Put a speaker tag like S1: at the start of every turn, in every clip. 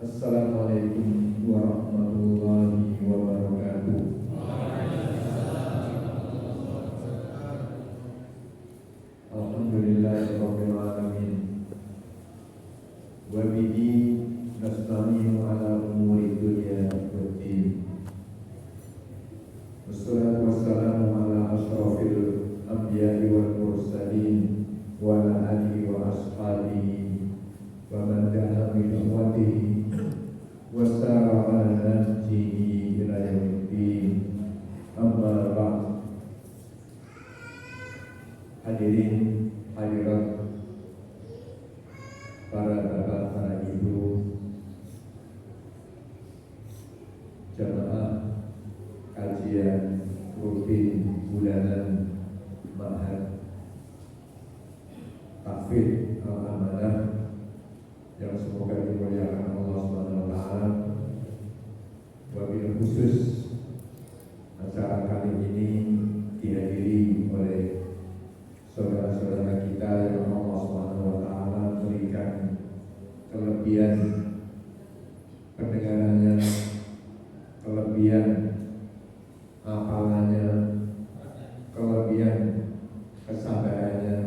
S1: Assalamualaikum warahmatullahi wabarakatuh. Alhamdulillahirabbil alamin. Wa bihi nasta'inu ala umuri dunya waddin. Wassalatu wassalamu ala asyrafil anbiya'i wal mursalin wa ala alihi wa ashabihi wa man da'a bi da'watihi wasara ala nahjihi ila yaumiddin. Amma ba'd. Hadirin hadirat, para bapak, para ibu, jamaah kajian rutin bulanan Ma'had Tahfidz Al-Amanah yang semoga dimuliakan Allah SWT. Wabil khusus acara kali ini dihadiri oleh saudara-saudara kita yang Allah SWT berikan kelebihan pendengarannya, kelebihan hafalannya, kelebihan kesabarannya.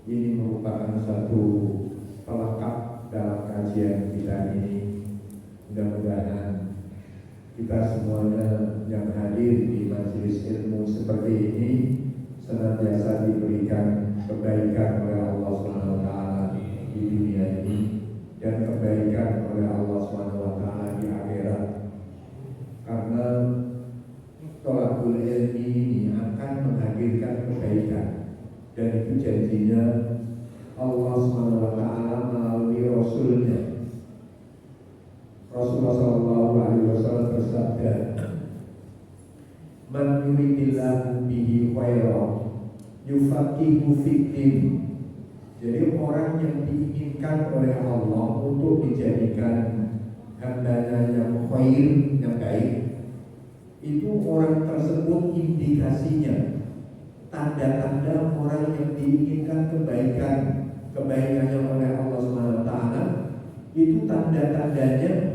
S1: Ini merupakan satu pelengkap dalam kajian kita ini. Mudah-mudahan kita semuanya yang hadir di majelis ilmu seperti ini senantiasa diberikan kebaikan oleh Allah SWT di dunia ini dan kebaikan oleh Allah SWT di akhirat. Karena thalabul ilmi ini akan menghadirkan kebaikan, dan itu janjinya Allah SWT melalui Rasulnya. Rasulullah SAW bersabda, "Man yuridillahu bihi khairan yufaqihu fiddin." Jadi orang yang diinginkan oleh Allah untuk dijadikan hambanya yang khair, yang baik, itu orang tersebut indikasinya, tanda-tanda orang yang diinginkan kebaikannya oleh Allah SWT, itu tanda-tandanya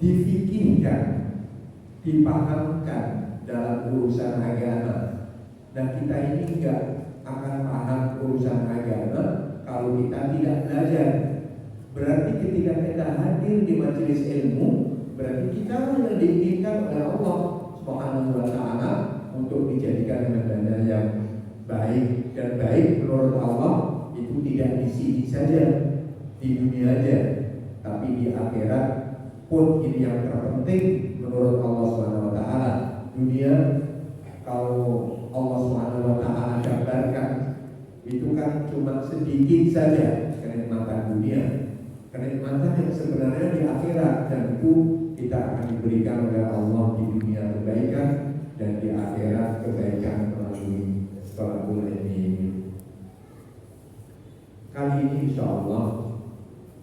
S1: difikirkan, dipahamkan dalam urusan agama. Dan kita ini enggak akan paham urusan agama kalau kita tidak belajar. Berarti ketika kita hadir di majelis ilmu, berarti kita yang diinginkan oleh Allah Subhanahu wa ta'ala untuk dijadikan hambanya yang baik. Dan baik menurut Allah itu tidak di sini saja, di dunia aja, tapi di akhirat pun. Ini yang terpenting menurut Allah Subhanahu wa ta'ala. Dunia kalau Allah Subhanahu wa ta'ala gambarkan itu kan cuma sedikit saja kenikmatan dunia. Kenikmatan yang sebenarnya di akhirat, dan itu kita akan diberikan oleh Allah di dunia kebaikan dan di akhirat kebaikan melalui thalabul ilmi. Kali ini insya Allah,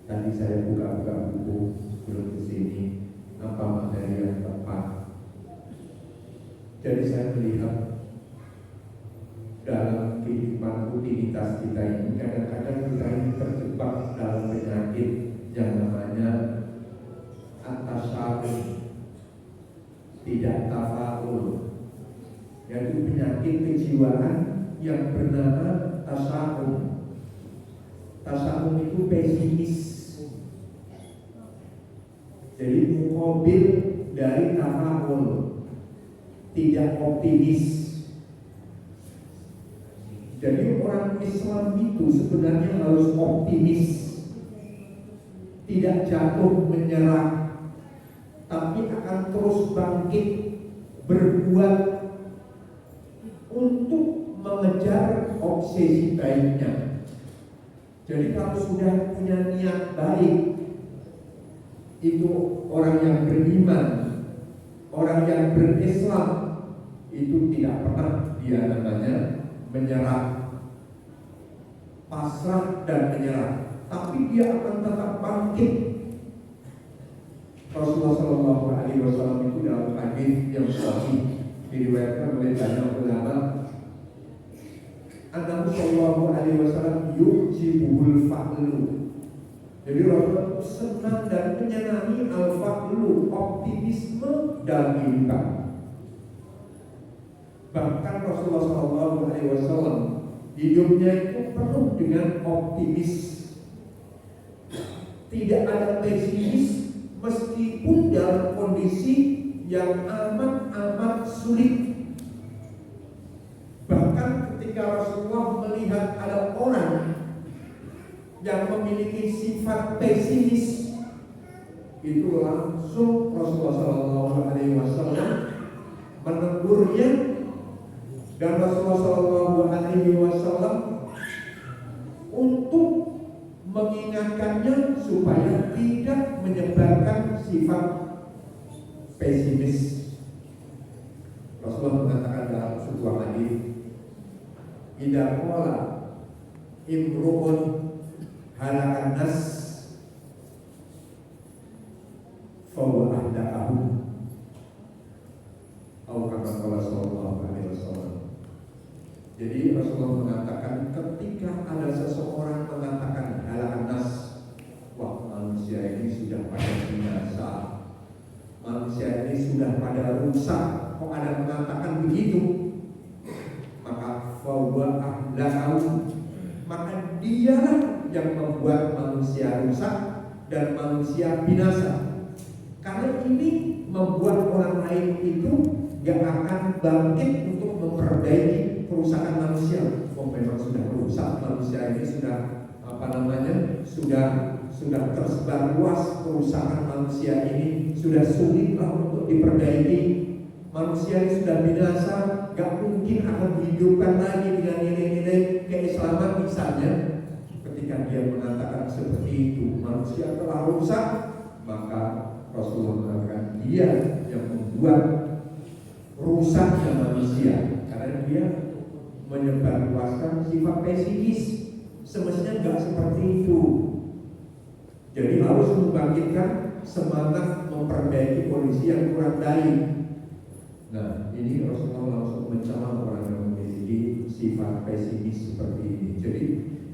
S1: tadi saya buka-buka buku belum kesini apa materi yang tepat. Jadi saya melihat dalam kehidupan rutinitas kita ini, kadang-kadang kita ini terjebak dalam penyakit yang namanya at-tasawuf, tidak tafaul, yaitu penyakit kejiwaan yang bernama tasawuf. Tasawuf itu pesimis. Jadi muqabil dari tafaul, tidak optimis. Jadi orang Islam itu sebenarnya harus optimis, tidak jatuh menyerah, tapi akan terus bangkit berbuat untuk mengejar obsesi baiknya. Jadi kalau sudah punya niat baik, itu orang yang beriman, orang yang berislam, itu tidak pernah dia namanya menyerah, pasrah dan menyerah, tapi dia akan tetap bangkit. Rasulullah SAW itu dalam hadis yang sahih diriwayatkan oleh banyak ulama, Annabi sallallahu alaihi wasallam yujibuhul fa'lu. Jadi Rasulullah senang dan menyenangi al-fadlu, optimisme dalam kehidupan. Bahkan Rasulullah SAW hidupnya itu penuh dengan optimis. Tidak ada pesimis meskipun dalam kondisi yang amat sulit. Bahkan ketika Rasulullah melihat ada orang yang memiliki sifat pesimis, itu langsung Rasulullah SAW menegurnya, dan Rasulullah SAW untuk mengingatkannya supaya tidak menyebarkan sifat pesimis. Rasulullah mengatakan dalam sebuah hadis, "Idza qala imru'un halakan nas fa huwa ahda'ahu." Atau kata Rasulullah SAW. Jadi Rasulullah mengatakan ketika ada seseorang mengatakan halakan nas, wah manusia ini sudah pada binasa, manusia ini sudah pada rusak, kok ada mengatakan begitu, maka fawa ahlahu, maka dialah yang membuat manusia rusak dan manusia binasa. Karena ini membuat orang lain itu gak akan bangkit untuk memperbaiki kerusakan manusia. Memang sudah rusak, manusia ini sudah sudah tersebar luas kerusakan manusia ini, sudah sulitlah untuk diperbaiki. Manusia ini sudah binasa, gak mungkin akan dihidupkan lagi dengan nilai-nilai keislaman misalnya. Ketika dia mengatakan seperti itu, manusia telah rusak, maka Rasulullah mengatakan dia yang membuat rusaknya manusia, karena dia menyebarluaskan sifat pesimis. Semestinya enggak seperti itu. Jadi harus membangkitkan semangat memperbaiki kondisi yang kurang baik. Nah, ini Rasulullah langsung mencela orang yang memiliki sifat pesimis seperti ini. Jadi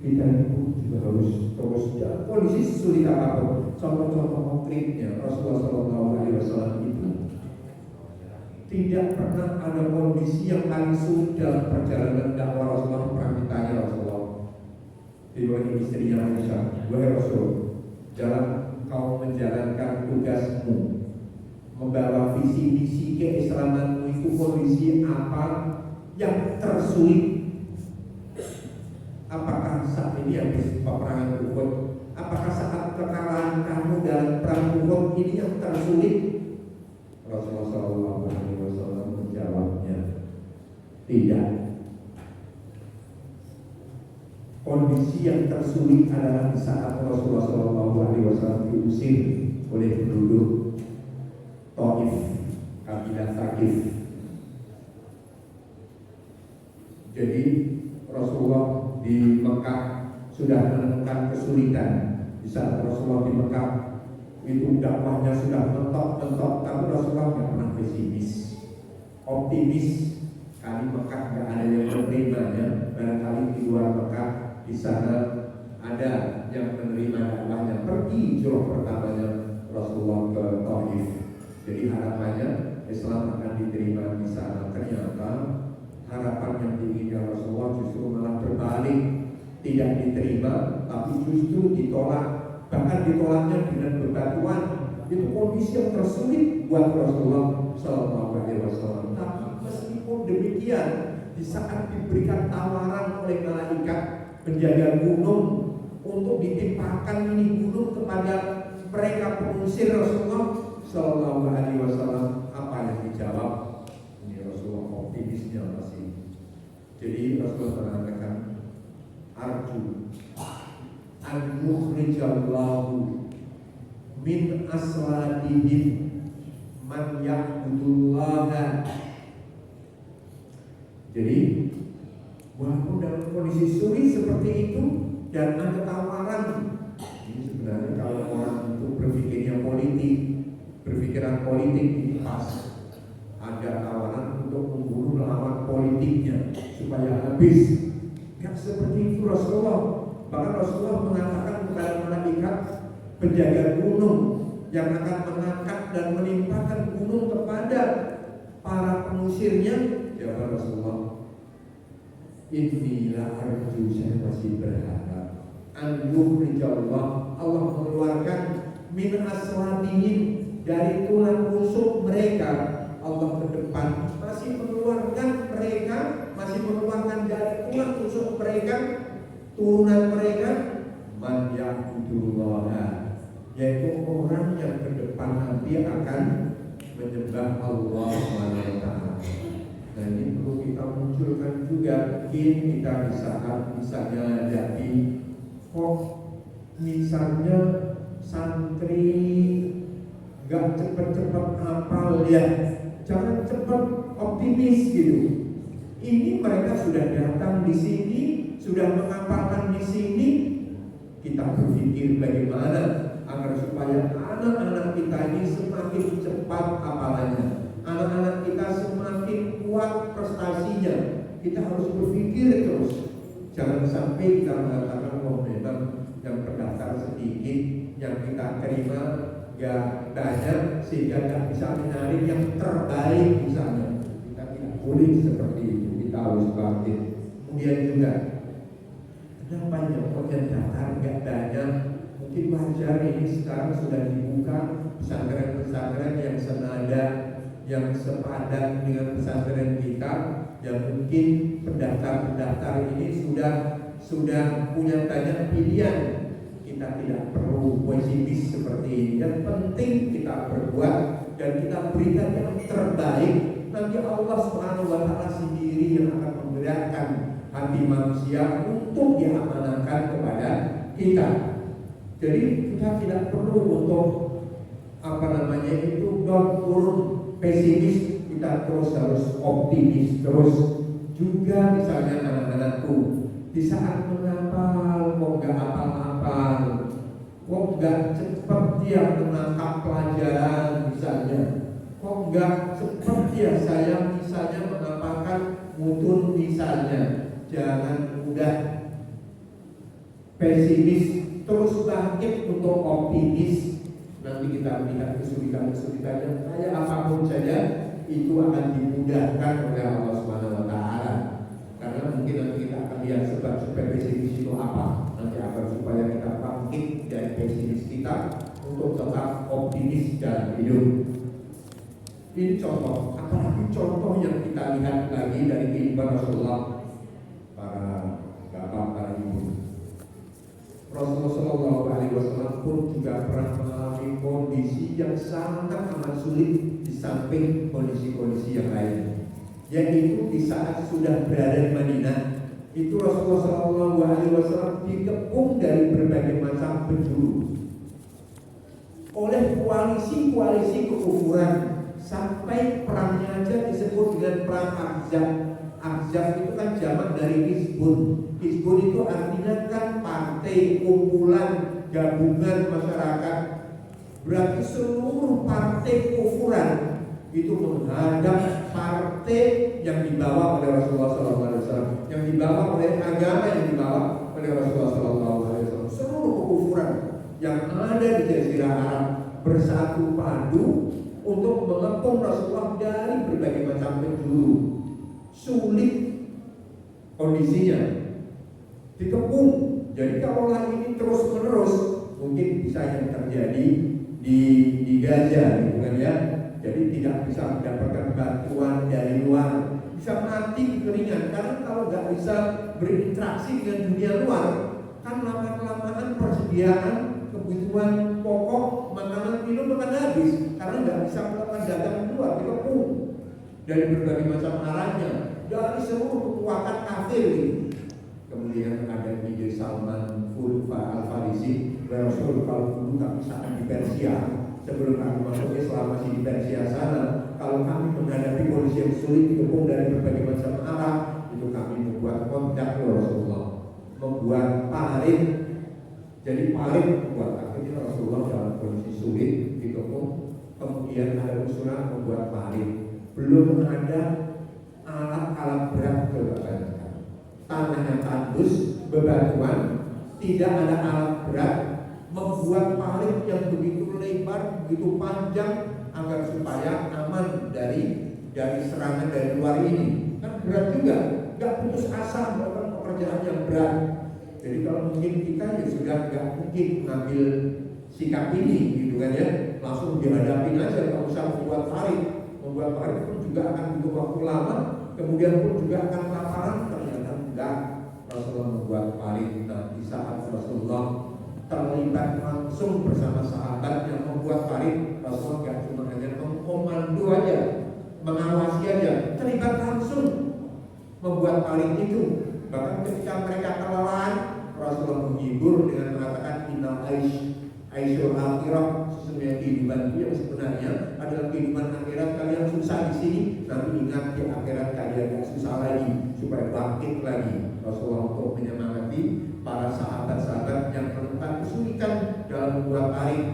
S1: kita pun juga harus terus dalam kondisi sulit apapun. Contoh-contoh konkretnya Rasulullah SAW itu tidak pernah ada kondisi yang paling sulit dalam perjalanan dakwah Rasulullah. Pernah ditanya Rasulullah, diwakili istrinya Aisyah, "Wahai Rasul, dalam kau menjalankan tugasmu, membawa visi misi keislamanmu itu kondisi apa yang tersulit? Apakah saat ini habis peperangan Uhud? Apakah saat kekalahan kamu dalam perang Uhud ini yang tersulit?" Rasulullah SAW menjawabnya, "Tidak. Kondisi yang tersulit adalah di saat Rasulullah SAW diusir oleh penduduk Taif, kabilah Thaqif. Jadi Rasulullah di Mekah sudah menemukan kesulitan. Di saat Rasulullah di Mekah itu dakwahnya sudah mentok-mentok, tapi Rasulullah nggak pernah pesimis, optimis. Kali Mekah nggak ada yang menerimanya, barangkali di luar Mekah di sana ada yang menerima dakwahnya. Pergi jurah pertamanya Rasulullah ke Taif. Jadi harapannya Islam akan diterima di sana. Ternyata harapan yang diinginkan Rasulullah justru malah berbalik, tidak diterima, tapi justru ditolak. Bahkan ditolaknya dengan bebatuan. Itu kondisi yang tersulit buat Rasulullah SAW. Tapi meskipun demikian, di saat diberikan tawaran oleh malaikat penjaga gunung untuk ditimpakan ini gunung kepada mereka pengusir, Rasulullah SAW apa yang dijawab? Ini Rasulullah optimisnya masih. Jadi Rasulullah mengatakan, "Arju an yukhrijallahu min asladihim man ya'budullaha." Jadi walaupun dalam kondisi sulit seperti itu dan ada tawaran, ini sebenarnya kalau orang itu berpikirnya politik, berpikiran politik ini pas, ada tawaran untuk membunuh lawan politiknya supaya habis. Gak seperti itu Rasulullah. Bahkan Rasulullah mengatakan kepada malaikat, penjaga gunung yang akan mengangkat dan menimpakan gunung kepada para pengusirnya. Ya Rasulullah, inilah arju, saya masih berharap An-Yuhrijallah, Allah mengeluarkan min aslabihim, dari tulang rusuk mereka. Allah ke depan masih mengeluarkan mereka, masih mengeluarkan dari tulang rusuk mereka, turunan mereka, man ya'budullah, yaitu orang yang ke depan nanti akan menyembah Allah SWT. Nah, ini perlu kita munculkan juga. Mungkin kita misalnya hadapi kok misalnya santri gak cepet-cepet hafal ya, jangan cepet optimis gitu. Ini mereka sudah datang di sini, sudah menghafalkan di sini. Kita berpikir bagaimana agar supaya anak-anak kita ini semakin cepat hafalannya, anak-anak kita semakin kuat prestasinya. Kita harus berpikir terus. Jangan sampai kita mengatakan memang yang pendaftar sedikit, yang kita terima gak banyak, sehingga gak bisa menarik yang terbaik misalnya. Kita tidak boleh seperti itu. Kita harus bangkit. Kemudian juga, kenapa yang daftar gak banyak? Mungkin wajar, ini sekarang sudah dibuka pesantren-pesantren yang senada, yang sepadan dengan pesantren kita. Ya mungkin pendaftar-pendaftar ini sudah punya banyak pilihan. Kita tidak perlu pesimis seperti ini. Yang penting kita berbuat dan kita berikan yang terbaik. Nanti Allah SWT sendiri yang akan menggerakkan hati manusia untuk diamanahkan kepada kita. Jadi kita tidak perlu untuk turun pesimis. Kita terus harus optimis terus. Juga misalnya anak-anakku di saat menghafal kok gak hafal-hafal, kok gak cepat dia menangkap pelajaran misalnya, kok gak cepat dia saya misalnya menghafalkan mutun misalnya. Jangan mudah pesimis, terus bangkit untuk optimis. Nanti kita melihat kesulitan-kesulitan yang kayak apapun saja itu akan dimudahkan oleh Allah SWT. Karena mungkin nanti kita akan lihat sebab-sebab pesimis itu apa. Nanti akan supaya kita bangkit dari pesimis kita untuk tetap optimis dalam hidup. Ini contoh, apalagi contoh yang kita lihat lagi dari kehidupan Rasulullah, para bapak, para ibu. Rasulullah SAW pun juga pernah mengalami kondisi yang sangat amat sulit di samping kondisi-kondisi yang lain, yaitu di saat sudah berada di Madinah. Itu Rasulullah SAW dikepung dari berbagai macam penjuru oleh koalisi-koalisi kekufuran, sampai perangnya aja disebut dengan perang Ahzab. Ahzab itu kan jamak dari Hizbun. Hizbun itu artinya kan partai, kumpulan, gabungan masyarakat. Berarti seluruh partai kufuran itu menghadap partai yang dibawa oleh Rasulullah SAW, yang dibawa oleh agama yang dibawa oleh Rasulullah SAW. Seluruh kekufuran yang ada di Jazirah Arab bersatu padu untuk mengepung Rasulullah dari berbagai macam penjuru. Sulit kondisinya, dikepung. Jadi kalau ini terus menerus, mungkin bisa yang terjadi di Gaza, gitu kan ya. Jadi tidak bisa mendapatkan bantuan dari luar, bisa mati kekeringan. Karena kalau nggak bisa berinteraksi dengan dunia luar, kan lama-kelamaan persediaan kebutuhan pokok, makanan, minum akan habis. Karena nggak bisa melakukan dagang luar, dikepung dari berbagai macam arahnya, dari seluruh kekuatan kafir gitu. Kemudian ada ide Salman Al-Farisi, Rasul kalau dulu kami sangat di Persia, sebelum kami masuk Islam masih di Persia sana, kalau kami menghadapi kondisi yang sulit dikepung dari berbagai macam arah, itu kami membuat kontak ke Rasulullah, membuat parit. Jadi parit membuat, akhirnya Rasulullah dalam kondisi sulit dikepung. Kemudian ada usulan membuat parit. Belum ada alat-alat berat kebataan. Tanahnya tandus, bebatuan, tidak ada alat berat, membuat membuat parit yang begitu lebar, begitu panjang agar supaya aman dari serangan dari luar ini. Kan berat juga, nggak putus asa melakukan pekerjaan yang berat. Jadi kalau mungkin kita ya sudah nggak mungkin mengambil sikap ini, gitu kan ya, langsung dihadapin aja, nggak usah membuat parit. Membuat parit pun juga akan butuh waktu lama, kemudian pun juga akan kelaparan. Ternyata enggak, Rasulullah membuat parit. Nah, di saat Rasulullah terlibat langsung bersama sahabat yang membuat parit, Rasulullah nggak cuma hanya mengkomando aja, mengawasi aja, terlibat langsung membuat parit itu. Bahkan ketika mereka kelelahan, Rasulullah menghibur dengan mengatakan innal aisyul akhirah, sesungguhnya kehidupan itu yang sebenarnya adalah kehidupan akhirat. Kalian susah di sini, nanti ingat di akhirat kalian gak susah lagi, supaya bangkit lagi. Rasulullah untuk menyemangati para sahabat-sahabat yang menemukan kesulitan dalam membuat parit.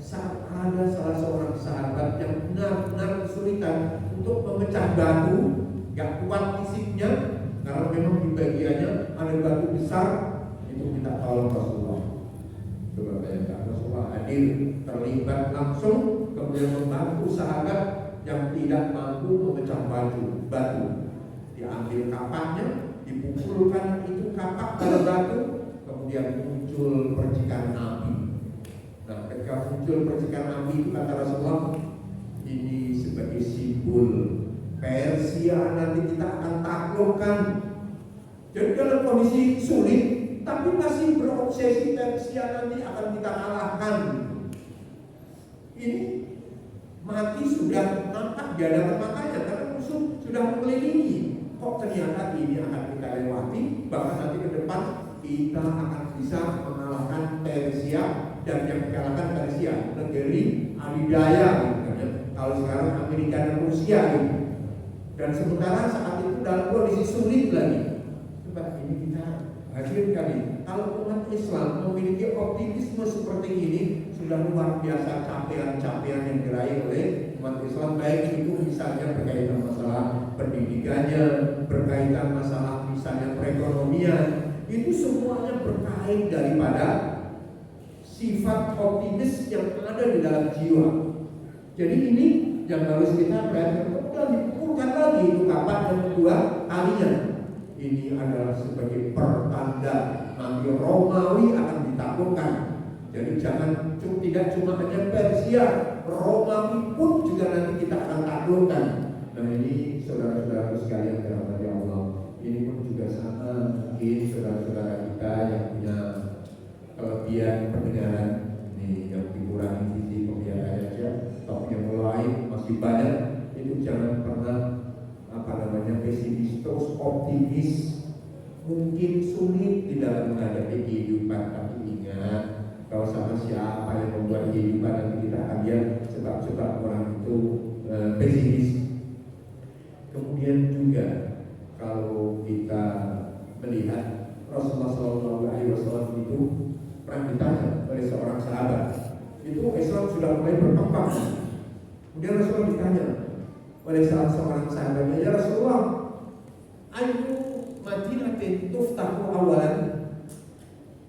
S1: Saat ada salah seorang sahabat yang benar-benar kesulitan untuk memecah batu, gak kuat fisiknya, karena memang di bagiannya ada batu besar, itu minta tolong Rasulullah. Coba bayangkan, Rasulullah hadir, terlibat langsung, kemudian membantu sahabat yang tidak mampu memecah batu. Diambil kapaknya, dipukulkan itu kapak pada batu, kemudian muncul percikan api. Nah, ketika muncul percikan api itu kata Rasulullah, ini sebagai simbol Persia nanti kita akan taklukkan. Jadi dalam kondisi sulit, tapi masih berobsesi Persia nanti akan kita kalahkan. Ini mati sudah nampak di hadapan matanya karena musuh sudah mengelilingi. Kok ternyata ini akan kita lewati, bahkan nanti ke depan kita akan bisa mengalahkan Persia, dan yang mengalahkan Persia negeri adidaya, gitu. Kalau sekarang Amerika dan Rusia gitu. Dan sementara saat itu dalam kondisi sulit lagi. Coba ini kita hadirkan ini. Kalau umat Islam memiliki optimisme seperti ini, sudah luar biasa capaian-capaian yang diraih oleh umat Islam. Baik itu misalnya berkaitan masalah pendidikannya, berkaitan masalah misalnya perekonomian, itu semuanya berkait daripada sifat optimis yang ada di dalam jiwa. Jadi ini yang harus kita perhatikan. Kemudian dipukulkan lagi itu kapak yang kedua kalinya. Ini adalah sebagai pertanda nanti Romawi akan ditaklukkan. Jadi jangan tidak cuma hanya Persia, Romawi pun juga nanti kita akan taklukkan. Nah ini saudara-saudara sekalian dirahmati Allah, ini pun juga sama mungkin saudara-saudara kita yang punya kelebihan pendengaran, ini yang dikurangi sisi penglihatan aja, tapi yang lain masih banyak. Itu jangan pernah pesimis, terus optimis. Mungkin sulit di dalam menghadapi kehidupan, tapi ingat kalau sama siapa yang membuat kehidupan, nanti kita akan lihat sebab-sebab orang itu pesimis. Kemudian juga kalau kita melihat Rasulullah SAW itu pernah ditanya oleh seorang sahabat, itu Islam sudah mulai berkembang. Kemudian Rasulullah ditanya oleh salah seorang sahabatnya, ya Rasulullah, ayu Madinatin tuftahu awalan,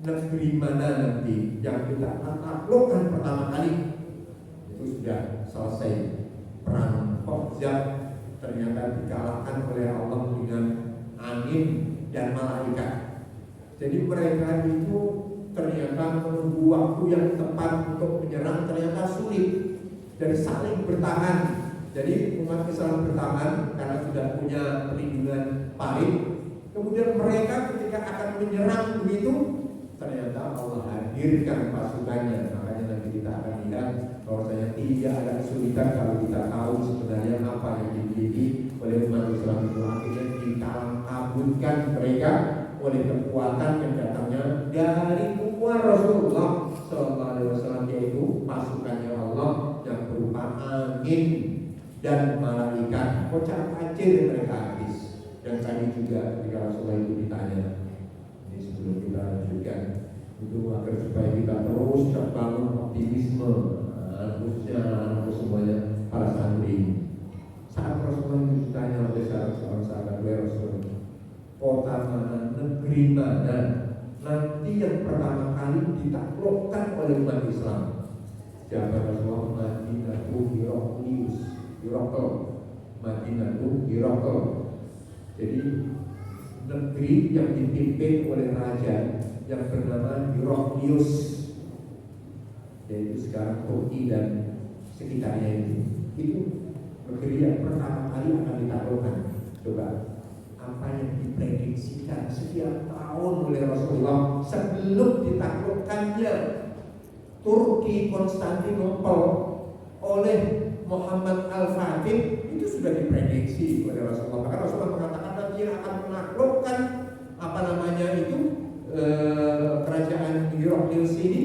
S1: negeri mana nanti yang kita akan taklukkan pertama kali? Itu sudah selesai perang Uhud, ternyata dikalahkan oleh Allah dengan angin dan malaikat. Jadi mereka itu ternyata menunggu waktu yang tepat untuk menyerang, ternyata sulit. Jadi saling bertahan. Jadi umat Islam bertahan karena sudah punya perlindungan parit. Kemudian mereka ketika akan menyerang begitu, ternyata Allah hadirkan pasukannya. Makanya nanti kita akan lihat bahwasanya tidak ada kesulitan kalau kita tahu sebenarnya apa yang dimiliki oleh umat Islam itu. Akhirnya ditalang-kabutkan mereka oleh kekuatan yang datangnya dari umat Rasulullah SAW, yaitu pasukannya Allah yang berupa angin dan malaikat. Kocar-kacir mereka habis. Dan tadi juga ketika Rasulullah itu ditanya, ini sebelum kita lanjutkan, itu agar supaya kita terus terbangun optimisme, khususnya anak semuanya para santri. Saat Rasulullah itu ditanya oleh seorang sahabat, Rasulullah, kota mana, negeri mana? nanti yang pertama kali ditaklukkan oleh umat Islam. Siapa Rasulullah? Madinatul Hirakl. Madinatul Hirakl. Jadi negeri yang dipimpin oleh raja yang bernama Heraklius, yaitu sekarang Turki dan sekitarnya itu negeri yang pertama kali akan ditaklukkan. Coba apa yang diprediksikan setiap tahun oleh Rasulullah sebelum ditaklukkannya Turki Konstantinopel oleh Muhammad Al-Fatih, itu sudah diprediksi oleh Rasulullah. Maka Rasulullah mengatakan nanti akan menaklukkan kerajaan Heraklius ini,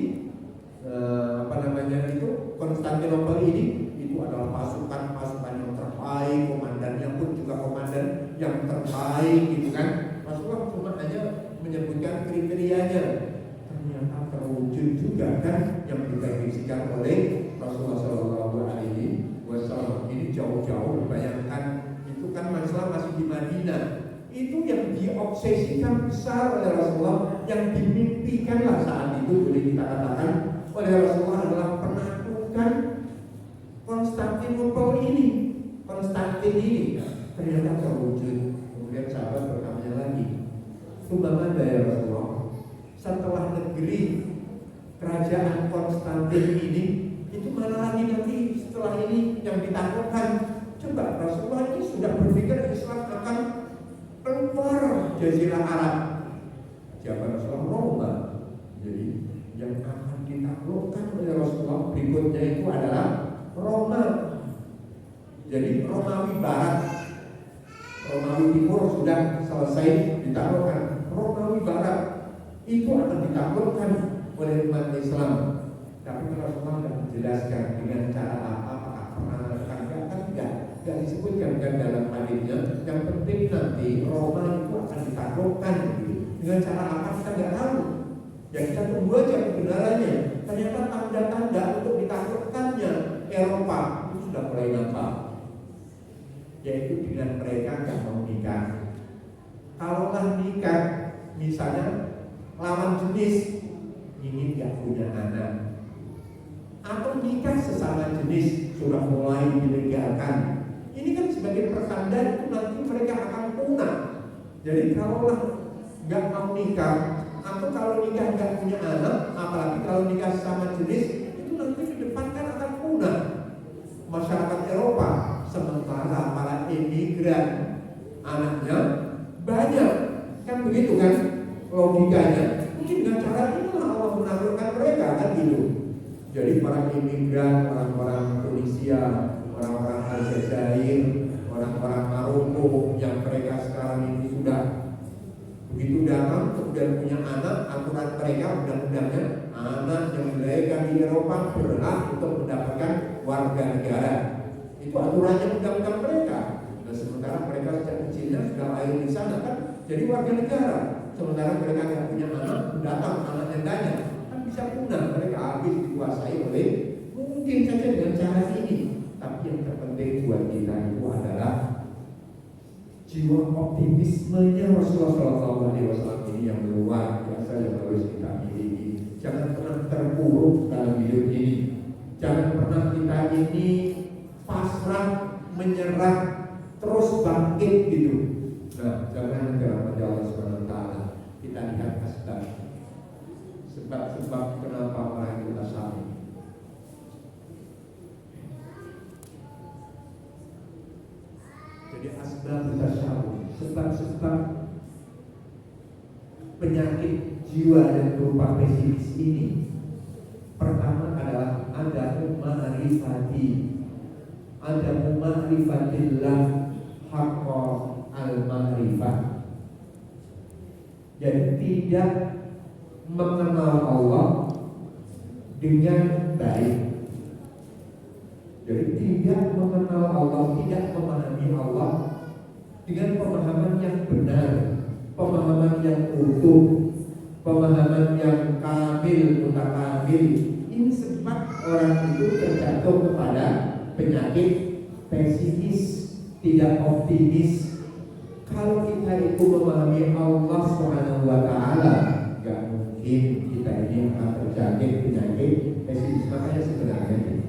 S1: Konstantinopel ini, itu adalah pasukan yang terbaik, komandannya pun juga komandan yang terbaik, gitu kan. Rasulullah cuma hanya menyebutkan kriterianya, ternyata terwujud juga kan yang diprediksikan oleh Rasulullah SAW. Ini jauh-jauh, bayangkan itu kan masalah masih di Madinah. Itu yang diobsesikan besar oleh Rasulullah, yang dimimpikanlah saat itu, boleh kita katakan, oleh Rasulullah adalah penaklukan Konstantinopel ini. Konstantin ini ternyata terwujud. Kemudian sahabat bertanya lagi, sumbangan dari Rasulullah setelah negeri kerajaan Konstantin ini, itu mana lagi nanti setelah ini yang ditaklukkan? Coba Rasulullah ini sudah berpikir Islam akan keluar Jazirah Arab. Siapa Rasulullah? Roma. Jadi yang akan ditaklukkan oleh Rasulullah berikutnya itu adalah Roma. Jadi Romawi Barat, Romawi Timur sudah selesai ditaklukkan. Romawi Barat itu akan ditaklukkan oleh umat Islam. Tapi Rasulullah tidak menjelaskan dengan cara apa, apakah pernah tidak disebutkan kan dalam hadisnya. Yang penting nanti Roma itu akan ditaklukkan gitu. Dengan cara apa kita tidak tahu. Ya kita tunggu aja kebenarannya. Ternyata tanda-tanda untuk ditaklukkannya Eropa itu sudah mulai nampak. Yaitu dengan mereka nggak mau nikah. Kalaulah nikah, misalnya lawan jenis ini nggak punya anak, atau nikah sesama jenis sudah mulai dilegalkan. Ini kan sebagai pertanda itu nanti mereka akan punah. Jadi kalaulah nggak mau nikah, atau kalau nikah nggak punya anak, apalagi kalau nikah sesama jenis, itu nanti ke depan kan akan punah masyarakat Eropa. Sementara para imigran anaknya banyak, kan begitu kan logikanya. Mungkin dengan cara inilah Allah menaklukkan mereka kan gitu. Jadi para imigran, orang-orang Tunisia, orang-orang Aljazair, orang-orang Maroko yang mereka sekarang ini sudah begitu datang kemudian punya anak, aturan mereka undang-undangnya anak yang dilahirkan di Eropa berhak untuk mendapatkan warga negara. Itu aturannya undang-undang mereka. Nah, sementara mereka sejak kecilnya sudah lahir di sana kan jadi warga negara. Sementara mereka tidak punya anak, datang anaknya banyak, kan bisa punah, mereka habis dikuasai oleh mungkin saja dengan cara ini. Tapi yang terpenting buat kita itu adalah jiwa optimismenya Rasulullah SAW ini yang luar biasa yang harus kita miliki. Jangan pernah terpuruk dalam hidup ini. Jangan pernah kita ini pasrah, menyerah, terus bangkit gitu. Nah, jangan dalam Allah SWT. Kita lihat sebab kenapa orang kita sama. Jadi asbab tasyawuf, sebab-sebab penyakit jiwa yang berupa pesimis ini. Pertama adalah ada ma'rifatillah haqqa al-ma'rifah. Jadi tidak mengenal Allah dengan baik. Jadi tidak mengenal Allah, tidak memahami Allah dengan pemahaman yang benar, pemahaman yang utuh, pemahaman yang kamil, mutakamil. Ini sebab orang itu terjatuh kepada penyakit pesimis, tidak optimis. Kalau kita itu memahami Allah SWT, nggak mungkin kita ini akan terjangkit penyakit pesimis. Makanya sebenarnya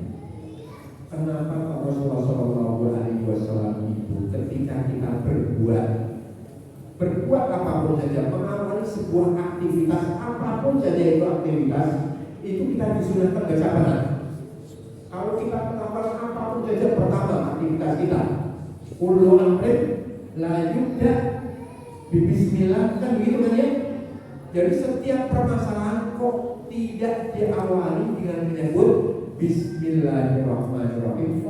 S1: kenapa Rasulullah SAW itu ketika kita berbuat apapun saja, mengawali sebuah aktivitas apapun saja itu aktivitas, itu kita disunahkan baca apa? Kalau kita melakukan apapun saja, pertama aktivitas kita kullu amrin la yubda bismillah, kan begitu kan ya? Jadi setiap permasalahan kok tidak diawali dengan menyebut Bismillahirrahmanirrahim,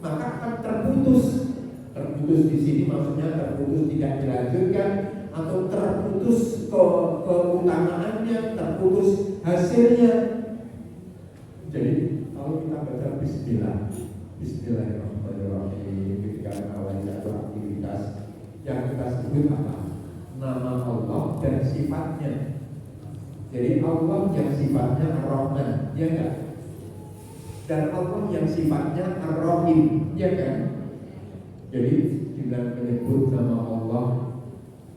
S1: maka akan terputus. Terputus di sini maksudnya terputus tidak dilanjutkan atau terputus keutamaannya, terputus hasilnya. Jadi kalau kita baca Bismillahirrahmanirrahim ketika mengawali satu aktivitas, yang kita sebut apa? Nama Allah dan sifatnya. Jadi Allah yang sifatnya Ar-Rahman, ya kan? Dan Allah yang sifatnya Ar-Rahim, ya kan? Jadi dengan menyebut nama Allah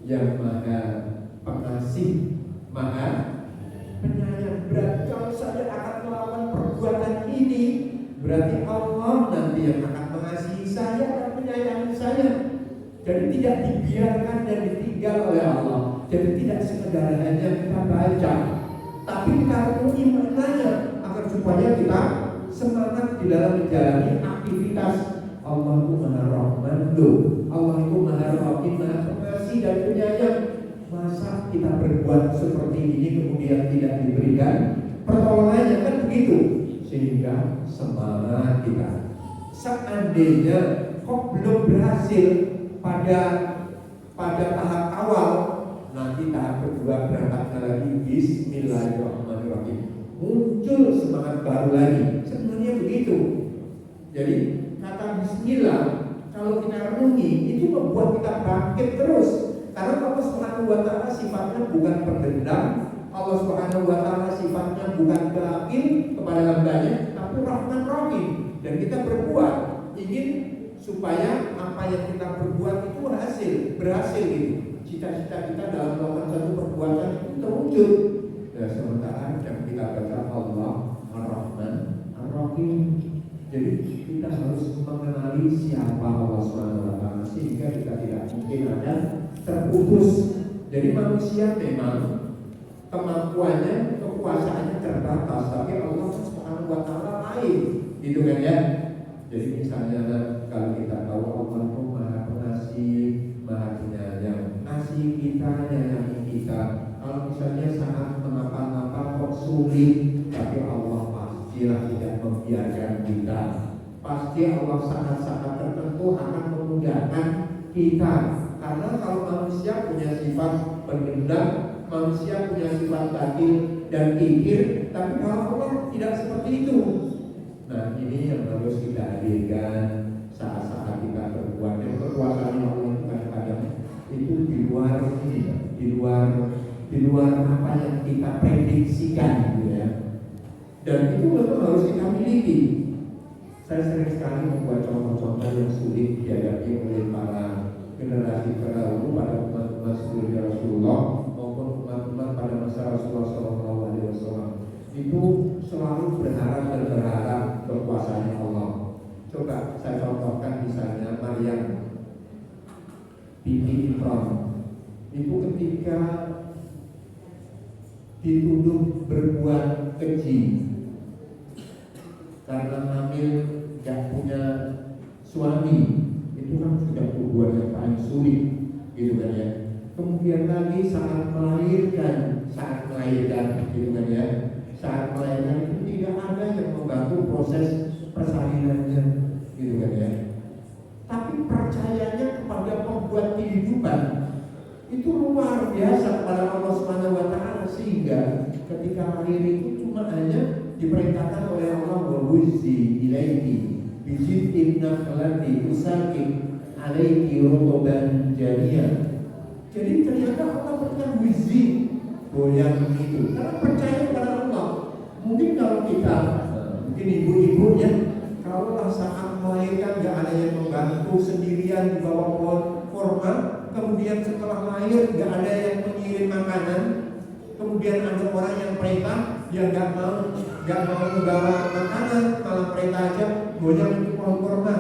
S1: yang Maha Pengasih, Maha Penyayang, berarti kalau saya akan melakukan perbuatan ini, berarti Allah nanti yang akan mengasihi saya dan menyayangi saya. Jadi tidak dibiarkan dan ditinggal oleh Allah. Jadi tidak sekedar hanya kita baca, tapi kita renungi maknanya agar supaya kita semangat di dalam menjalani aktivitas. Allah itu Maha Rahman, Allah itu Maha Rahim, Maha Pengasih dan Penyayang. Masa kita berbuat seperti ini kemudian tidak diberikan pertolongannya, kan begitu? Sehingga semangat kita. Seandainya kok belum berhasil pada tahap awal, nanti tahap kedua berangkatnya lagi Bismillahirrahmanirrahim, muncul semangat baru lagi. Sebenarnya begitu. Jadi kata Bismillah kalau kita renungi itu membuat kita bangkit terus. Karena Allah Subhanahu wa Ta'ala sifatnya bukan pendendam, Allah Subhanahu wa Ta'ala sifatnya bukan bakhil kepada hambanya, tapi Rahman Rahim. Dan kita berbuat ingin supaya apa yang kita berbuat itu berhasil gitu. Cita-cita kita dalam melakukan satu perbuatan itu terwujud. Ya, sementara yang kita baca Allah Ar-Rahman Ar-Rahim. Jadi kita harus mengenali siapa Allah SWT sehingga kita tidak mungkin ada terputus. Jadi manusia memang kemampuannya, kekuasaannya terbatas, tapi Allah SWT lain, gitu kan ya. Jadi misalnya kalau kita tahu Allah itu Maha Pengasih, Maha Penyayang, kasih kita, nyayangi kita. Kalau misalnya saat mengapa-ngapa kok sulit, tapi Allah pastilah tidak membiarkan kita. Pasti Allah saat-saat tertentu akan memudahkan kita. Karena kalau manusia punya sifat pendendam, manusia punya sifat batil dan kikir, tapi kalau Allah tidak seperti itu. Nah, ini yang harus kita hadirkan saat-saat kita berbuat. Dan kekuasaan Allah itu kadang-kadang itu di luar apa yang kita prediksikan, gitu ya. Dan itu memang harus kita miliki. Saya sering sekali membuat contoh-contoh yang sulit dihadapi oleh para generasi terdahulu pada umat-umat sebelumnya Rasulullah maupun umat-umat pada masa Rasulullah SAW. Itu selalu berharap dan berharap kekuasaannya Allah. Coba saya contohkan misalnya Maryam binti Imran. Itu ketika dituduh berbuat keji karena hamil gak punya suami, itu kan sudah tuduhan yang paling sulit, gitu kan ya. Kemudian lagi saat melahirkan, gitu kan ya. Saat melahirkan itu tidak ada yang membantu proses persalinannya, gitu kan ya. Tapi percayanya kepada pembuat kehidupan itu luar biasa kepada Allah Subhanahu wa Ta'ala, sehingga ketika lahir itu cuma hanya diperintahkan oleh Allah wawuzi ilaiki bijidin nakhlati usakib alaiki rotoban jadiya. Jadi ternyata Allah berikan wizi goyang itu karena percaya kepada Allah. Mungkin kalau kita, mungkin ibu-ibunya kalau saat melahirkan gak ada yang membantu, sendirian di bawah pohon kurma, kemudian setelah lahir gak ada yang mengirim makanan, Kemudian ada orang yang perintah, dia nggak mau membawa makanan, malah perintah aja goyang itu pohon kurma.